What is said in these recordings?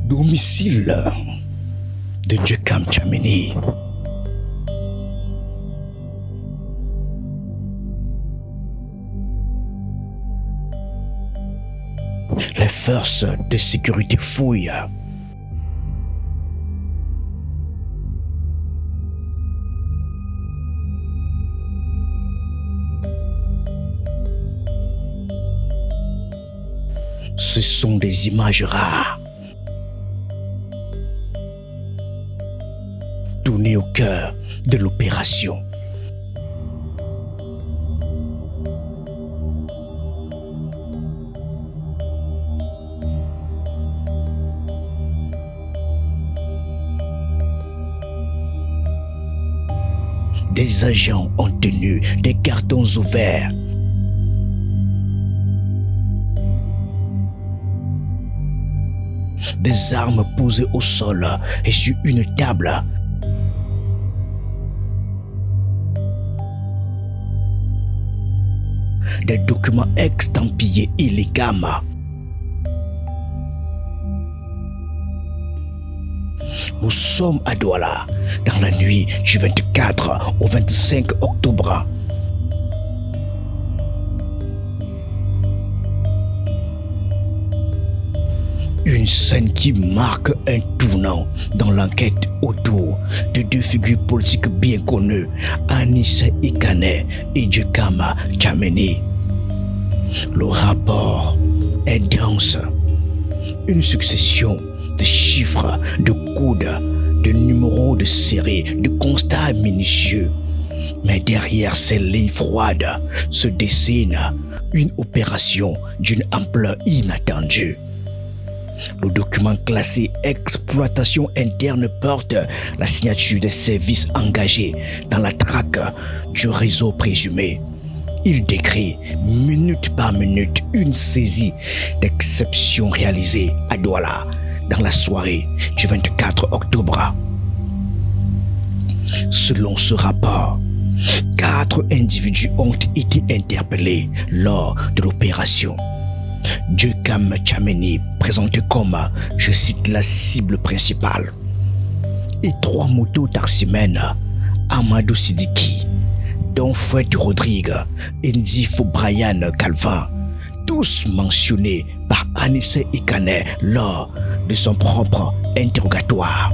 Domicile de Jekam Djameni. Les forces de sécurité fouillent. Ce sont des images rares, tournées au cœur de l'opération. Des agents ont tenu des cartons ouverts. Des armes posées au sol et sur une table. Des documents extampillés illégalement. Nous sommes à Douala dans la nuit du 24 au 25 octobre. Une scène qui marque un tournant dans l'enquête autour de deux figures politiques bien connues, Anissa Ikane et Jekam Djameni. Le rapport est dense. Une succession de chiffres, de codes, de numéros de série, de constats minutieux. Mais derrière ces lignes froides se dessine une opération d'une ampleur inattendue. Le document classé exploitation interne porte la signature des services engagés dans la traque du réseau présumé. Il décrit minute par minute une saisie d'exception réalisée à Douala dans la soirée du 24 octobre. Selon ce rapport, 4 individus ont été interpellés lors de l'opération. Jekam Djameni présenté comme, je cite, la cible principale. Et 3 motos-taximens, Amadou Sidiki, Don Fouet Rodrigue et Ndifo Brian Calvin, tous mentionnés par Anissa Ikane lors de son propre interrogatoire.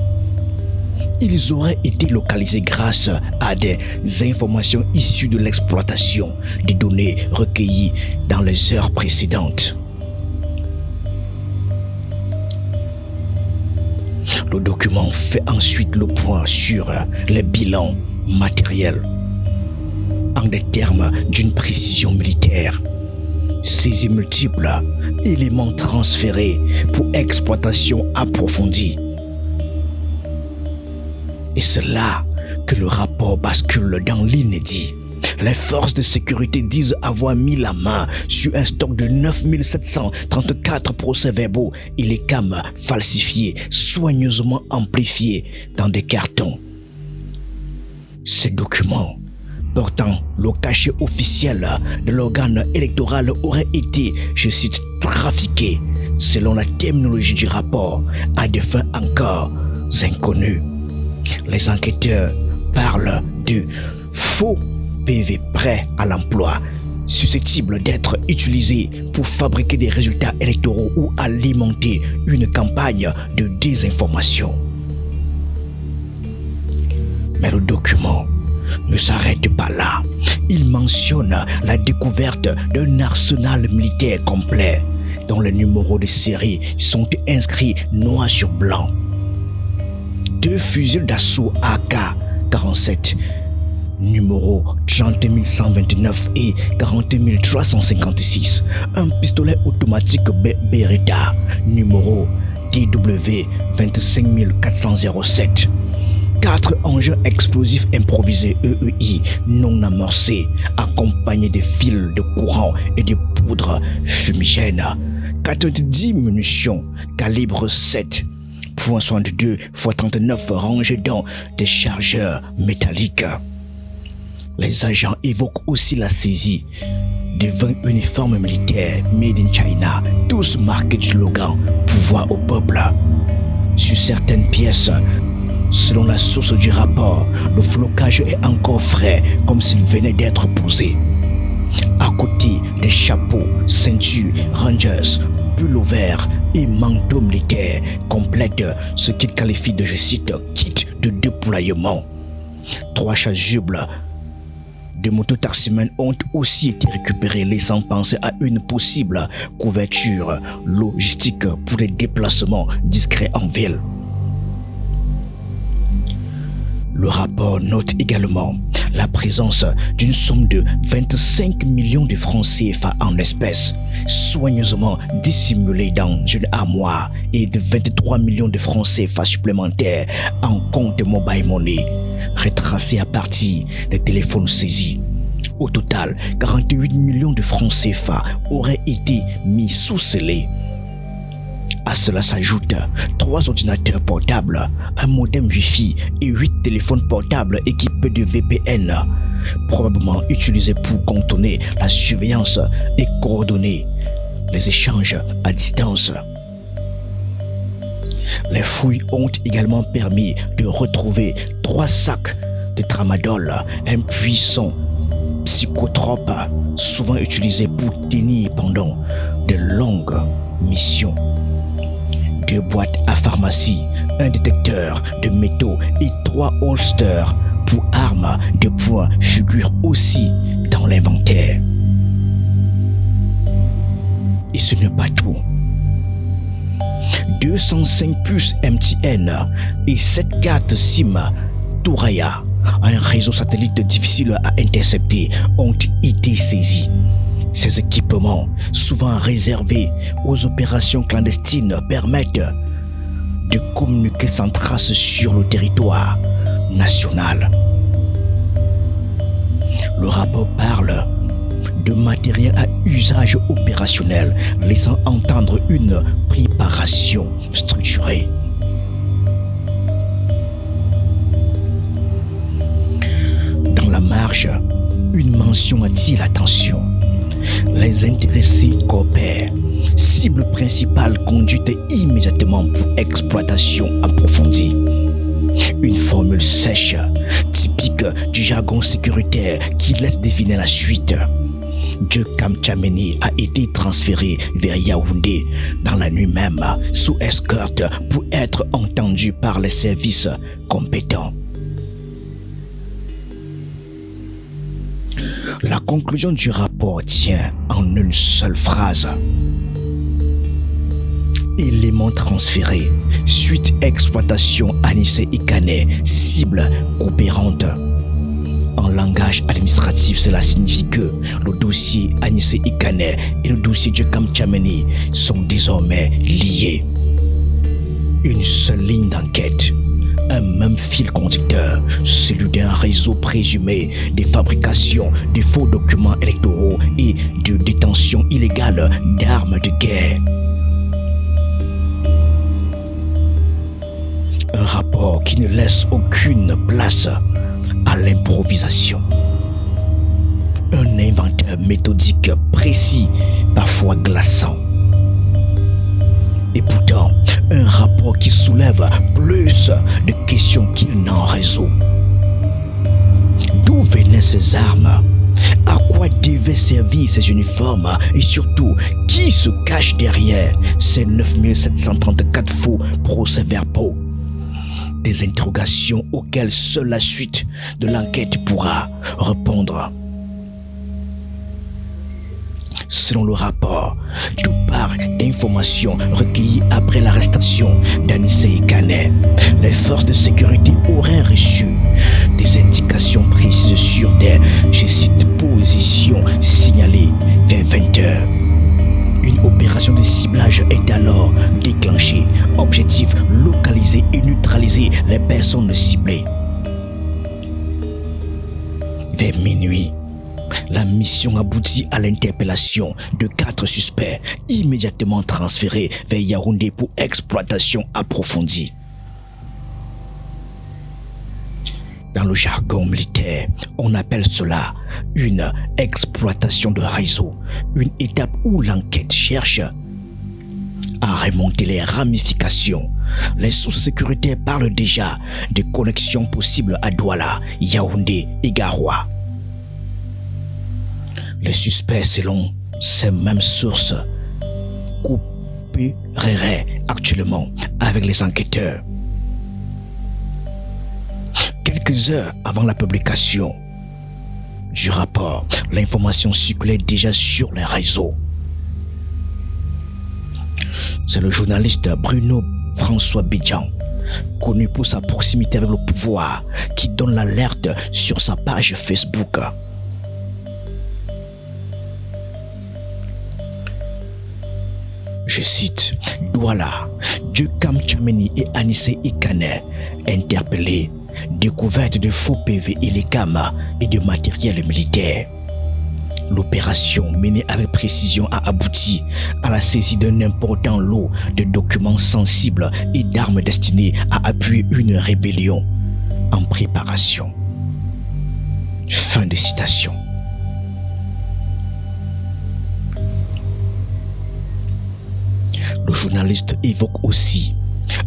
Ils auraient été localisés grâce à des informations issues de l'exploitation des données recueillies dans les heures précédentes. Le document fait ensuite le point sur les bilans matériels en des termes d'une précision militaire. Saisies multiples, éléments transférés pour exploitation approfondie. Et c'est là que le rapport bascule dans l'inédit. Les forces de sécurité disent avoir mis la main sur un stock de 9734 procès-verbaux illégalement falsifiés, soigneusement amplifiés dans des cartons. Ces documents portant le cachet officiel de l'organe électoral auraient été, je cite, trafiqués, selon la terminologie du rapport, à des fins encore inconnues. Les enquêteurs parlent de faux PV prêts à l'emploi, susceptibles d'être utilisés pour fabriquer des résultats électoraux ou alimenter une campagne de désinformation. Mais le document ne s'arrête pas là. Il mentionne la découverte d'un arsenal militaire complet dont les numéros de série sont inscrits noir sur blanc. 2 fusils d'assaut AK-47, numéro 30129 et 40356, un pistolet automatique Beretta, numéro DW 25407, 4 engins explosifs improvisés EEI non amorcés, accompagnés de fils de courant et de poudre fumigène, 90 munitions calibre 7.62 x 39 rangées dans des chargeurs métalliques. Les agents évoquent aussi la saisie de 20 uniformes militaires made in China, tous marqués du slogan « Pouvoir au peuple ». sur certaines pièces. Selon la source du rapport, le flocage est encore frais, comme s'il venait d'être posé. À côté des chapeaux, ceintures, rangers, pullovers et manteaux militaires complètent ce qu'il qualifie de, je cite, kit de déploiement. 3 chasubles de mototaximens ont aussi été récupérés, laissant penser à une possible couverture logistique pour les déplacements discrets en ville. Le rapport note également la présence d'une somme de 25 millions de francs CFA en espèces, soigneusement dissimulée dans une armoire, et de 23 millions de francs CFA supplémentaires en compte mobile money, retracés à partir des téléphones saisis. Au total, 48 millions de francs CFA auraient été mis sous scellé. À cela s'ajoutent 3 ordinateurs portables, un modem Wi-Fi et 8 téléphones portables équipés de VPN, probablement utilisés pour contourner la surveillance et coordonner les échanges à distance. Les fouilles ont également permis de retrouver 3 sacs de tramadol, un puissant psychotrope souvent utilisé pour tenir pendant de longues missions. 2 boîtes à pharmacie, un détecteur de métaux et 3 holsters pour armes de poing figurent aussi dans l'inventaire. Et ce n'est pas tout. 205 puces MTN et 7 cartes SIM Touraya, un réseau satellite difficile à intercepter, ont été saisis. Ces équipements, souvent réservés aux opérations clandestines, permettent de communiquer sans trace sur le territoire national. Le rapport parle de matériel à usage opérationnel, laissant entendre une préparation structurée. Dans la marge, une mention attire l'attention. Les intéressés coopèrent. Cible principale conduite immédiatement pour exploitation approfondie. Une formule sèche, typique du jargon sécuritaire qui laisse deviner la suite. Djekam Tchameni a été transféré vers Yaoundé dans la nuit même, sous escorte pour être entendu par les services compétents. La conclusion du rapport tient en une seule phrase. Éléments transférés, suite exploitation Anissé Ikané, cible coopérante. En langage administratif, cela signifie que le dossier Anissé Ikané et le dossier Djekam Tchameni sont désormais liés. Une seule ligne d'enquête. Un même fil conducteur, celui d'un réseau présumé de fabrication de faux documents électoraux et de détention illégale d'armes de guerre. Un rapport qui ne laisse aucune place à l'improvisation. Un inventaire méthodique précis, parfois glaçant. Et pourtant, un rapport qui soulève plus de questions qu'il n'en résout. D'où venaient ces armes? À quoi devaient servir ces uniformes? Et surtout, qui se cache derrière ces 9734 faux procès-verbaux? Des interrogations auxquelles seule la suite de l'enquête pourra répondre. Selon le rapport, tout part d'informations recueillies après l'arrestation d'Anissé Ikané. Les forces de sécurité auraient reçu des indications précises sur des, je cite, positions signalées vers 20h. Une opération de ciblage est alors déclenchée. Objectif, localiser et neutraliser les personnes ciblées. Vers minuit, la mission aboutit à l'interpellation de 4 suspects immédiatement transférés vers Yaoundé pour exploitation approfondie. Dans le jargon militaire, on appelle cela une exploitation de réseau, une étape où l'enquête cherche à remonter les ramifications. Les sources sécuritaires parlent déjà de connexions possibles à Douala, Yaoundé et Garoua. Les suspects, selon ces mêmes sources, coopéreraient actuellement avec les enquêteurs. Quelques heures avant la publication du rapport, l'information circulait déjà sur les réseaux. C'est le journaliste Bruno François Bidjan, connu pour sa proximité avec le pouvoir, qui donne l'alerte sur sa page Facebook. Je cite, Douala, Djekam Tchameni et Anissé Ikane, interpellés, découverte de faux PV illégames et de matériel militaire. L'opération menée avec précision a abouti à la saisie d'un important lot de documents sensibles et d'armes destinées à appuyer une rébellion en préparation. Fin de citation. Le journaliste évoque aussi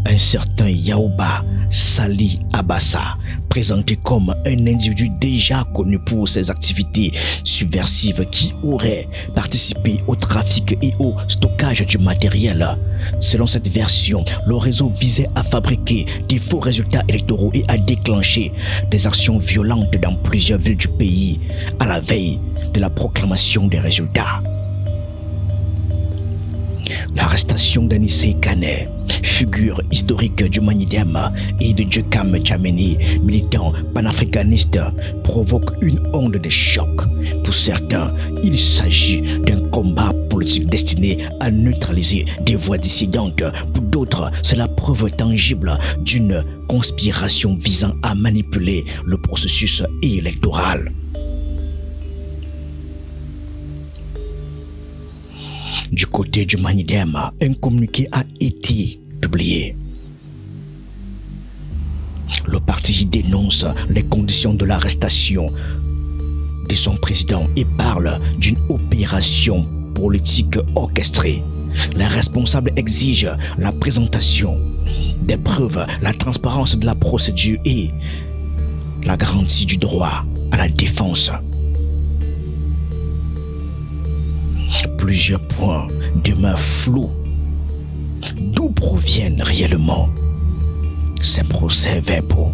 un certain Yaouba Sali Abassa, présenté comme un individu déjà connu pour ses activités subversives qui aurait participé au trafic et au stockage du matériel. Selon cette version, le réseau visait à fabriquer des faux résultats électoraux et à déclencher des actions violentes dans plusieurs villes du pays à la veille de la proclamation des résultats. L'arrestation d'Anissé Kane, figure historique du Manidem, et de Djekam Tchameni, militant panafricaniste, provoque une onde de choc. Pour certains, il s'agit d'un combat politique destiné à neutraliser des voix dissidentes. Pour d'autres, c'est la preuve tangible d'une conspiration visant à manipuler le processus électoral. Du côté du Manidem, un communiqué a été publié. Le parti dénonce les conditions de l'arrestation de son président et parle d'une opération politique orchestrée. Les responsables exigent la présentation des preuves, la transparence de la procédure et la garantie du droit à la défense. Plusieurs points demeurent flous. D'où proviennent réellement ces procès-verbaux?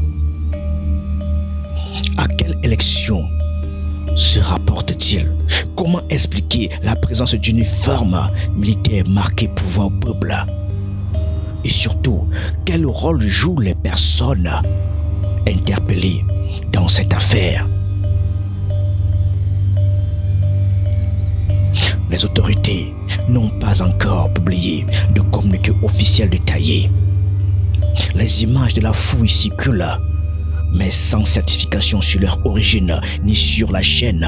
À quelle élection se rapporte-t-il? Comment expliquer la présence d'uniformes militaires marqués pouvoir au peuple? Et surtout, quel rôle jouent les personnes interpellées dans cette affaire? Les autorités n'ont pas encore publié de communiqué officiel détaillé. Les images de la fouille circulent, mais sans certification sur leur origine ni sur la chaîne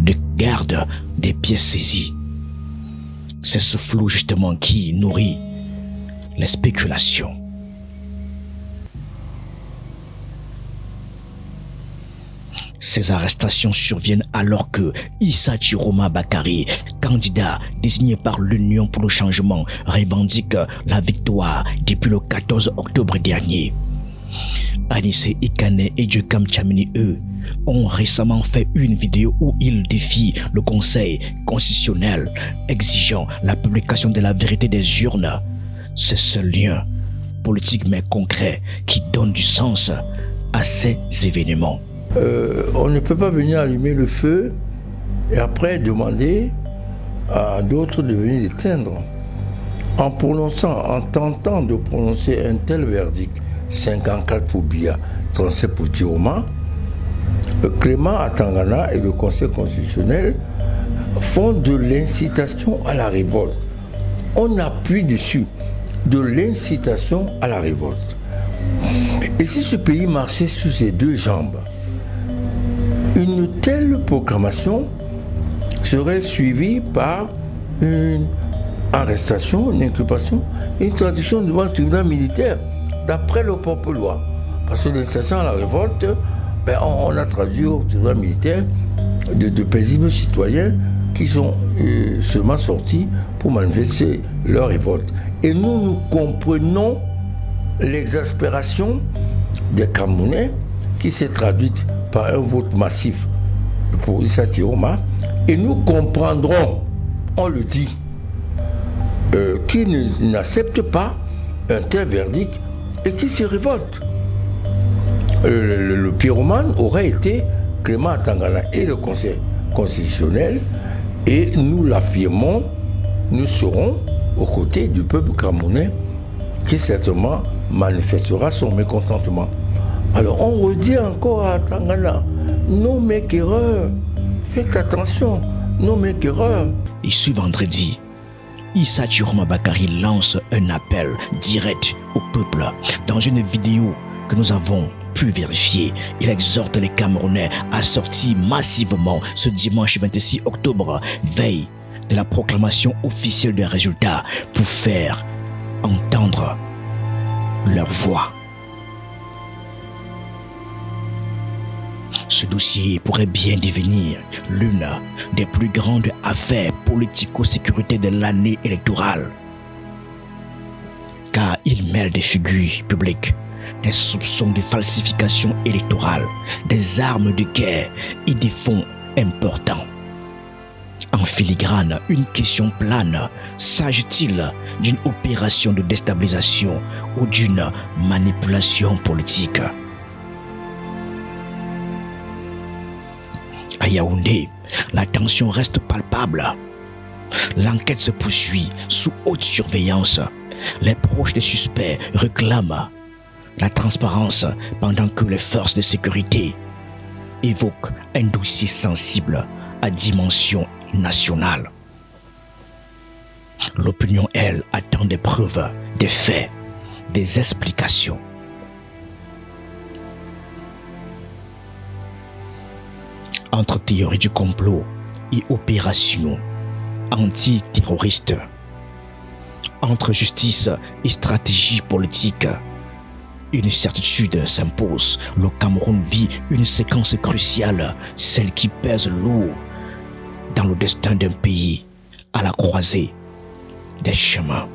de garde des pièces saisies. C'est ce flou justement qui nourrit les spéculations. Ces arrestations surviennent alors que Issa Chiroma Bakari, candidat désigné par l'Union pour le changement, revendique la victoire depuis le 14 octobre dernier. Anissé Ikane et Djekam Tchameni, eux, ont récemment fait une vidéo où ils défient le Conseil constitutionnel, exigeant la publication de la vérité des urnes. C'est ce lien politique mais concret qui donne du sens à ces événements. On ne peut pas venir allumer le feu et après demander à d'autres de venir l'éteindre. En tentant de prononcer un tel verdict, 54 pour Biya, 37 pour Djiroma, Clément Atangana et le Conseil constitutionnel font de l'incitation à la révolte. On appuie dessus, de l'incitation à la révolte. Et si ce pays marchait sur ses deux jambes, une telle proclamation serait suivie par une arrestation, une inculpation, une traduction devant le tribunal militaire, d'après le propre loi. Parce que l'incitation à la révolte, on a traduit au tribunal militaire de paisibles citoyens qui sont seulement sortis pour manifester leur révolte. Et nous comprenons l'exaspération des Camerounais qui s'est traduite par un vote massif pour Issa Chiroma. Et nous comprendrons, on le dit, qu'ils n'acceptent pas un tel verdict et qui se révolte. Le pyromane aurait été Clément Atangana et le Conseil constitutionnel, et nous l'affirmons, nous serons aux côtés du peuple camerounais qui certainement manifestera son mécontentement. Alors on redit encore à Atangana, non m'éclaireurs, faites attention, non m'éclaireurs. Et ce vendredi, Issa Chiroma Bakary lance un appel direct au peuple. Dans une vidéo que nous avons pu vérifier, il exhorte les Camerounais à sortir massivement ce dimanche 26 octobre, veille de la proclamation officielle des résultats, pour faire entendre leur voix. Ce dossier pourrait bien devenir l'une des plus grandes affaires politico-sécurité de l'année électorale, car il mêle des figures publiques, des soupçons de falsification électorale, des armes de guerre et des fonds importants. En filigrane, une question plane: s'agit-il d'une opération de déstabilisation ou d'une manipulation politique? À Yaoundé, la tension reste palpable. L'enquête se poursuit sous haute surveillance. Les proches des suspects réclament la transparence pendant que les forces de sécurité évoquent un dossier sensible à dimension nationale. L'opinion, elle, attend des preuves, des faits, des explications. Entre théorie du complot et opération antiterroriste, entre justice et stratégie politique, une certitude s'impose. Le Cameroun vit une séquence cruciale, celle qui pèse lourd dans le destin d'un pays à la croisée des chemins.